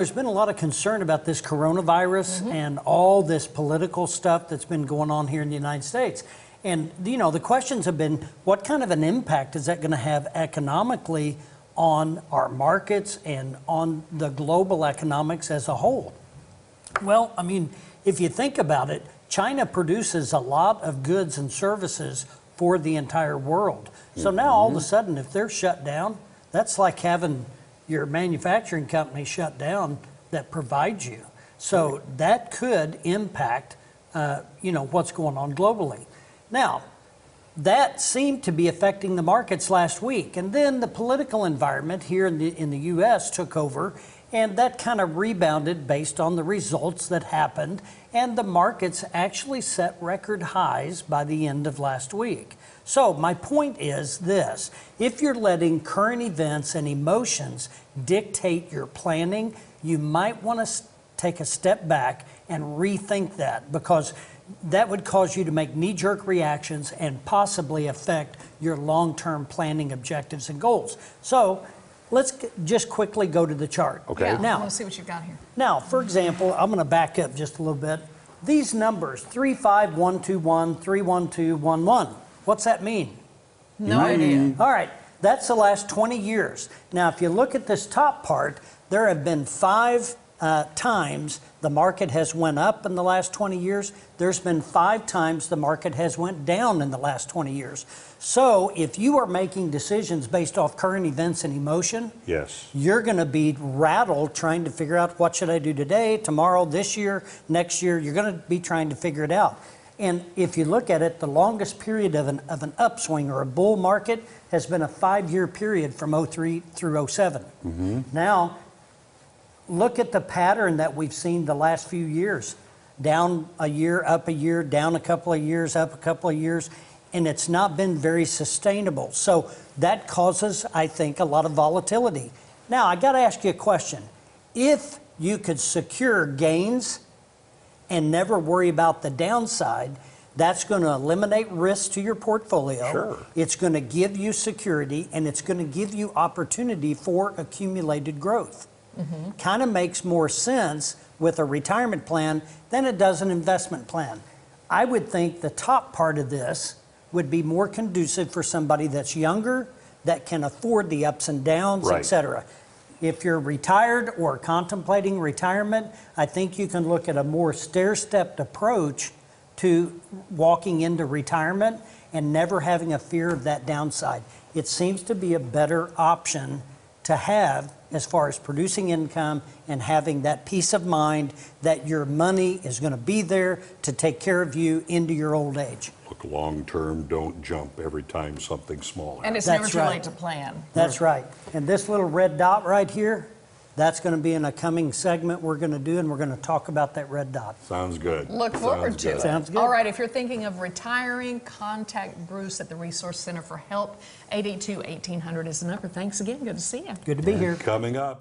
There's been a lot of concern about this coronavirus and all this political stuff that's been going on here in the United States. And, you know, the questions have been, what kind of an impact is that going to have economically on our markets and on the global economics as a whole? Well, I mean, if you think about it, China produces a lot of goods and services for the entire world. So now all of a sudden, if they're shut down, that's like having your manufacturing company shut down that provides you. So that could impact, you know, what's going on globally. Now, that seemed to be affecting the markets last week. And then the political environment here in the U.S. took over, and that kind of rebounded based on the results that happened. And the markets actually set record highs by the end of last week. So my point is this: if you're letting current events and emotions dictate your planning, you might want to take a step back and rethink that, because that would cause you to make knee-jerk reactions and possibly affect your long-term planning objectives and goals. So let's just quickly go to the chart. Okay. Yeah, Now, let's see what you've got here. Now, for example, I'm going to back up just a little bit. These numbers, 35121, 31211. What's that mean? No idea. All right, that's the last 20 years. Now, if you look at this top part, there have been 5 times the market has went up in the last 20 years. There's been 5 times the market has went down in the last 20 years. So if you are making decisions based off current events and emotion, Yes. you're going to be rattled trying to figure out, what should I do today, tomorrow, this year, next year. You're going to be trying to figure it out. And if you look at it, the longest period of an upswing or a bull market has been a 5-year period from 03 through 07. Now, look at the pattern that we've seen the last few years. Down a year, up a year, down a couple of years, up a couple of years, and it's not been very sustainable. So that causes, I think, a lot of volatility. Now, I got to ask you a question. If you could secure gains and never worry about the downside, that's going to eliminate risk to your portfolio. Sure. It's going to give you security, and it's going to give you opportunity for accumulated growth. Kind of makes more sense with a retirement plan than it does an investment plan. I would think the top part of this would be more conducive for somebody that's younger, that can afford the ups and downs, Right. etc. If you're retired or contemplating retirement, I think you can look at a more stair-stepped approach to walking into retirement and never having a fear of that downside. It seems to be a better option to have as far as producing income and having that peace of mind that your money is going to be there to take care of you into your old age. Look long-term, don't jump every time something small happens. And it's That's never too right. late to plan. That's right. And this little red dot right here, that's going to be in a coming segment we're going to do, and we're going to talk about that red dot. Sounds good. Look forward Sounds to good. it. Sounds good. All right, if you're thinking of retiring, contact Bruce at the Resource Center for help. 882-1800 is the number. Thanks again. Good to see you. Good to be here. Coming up.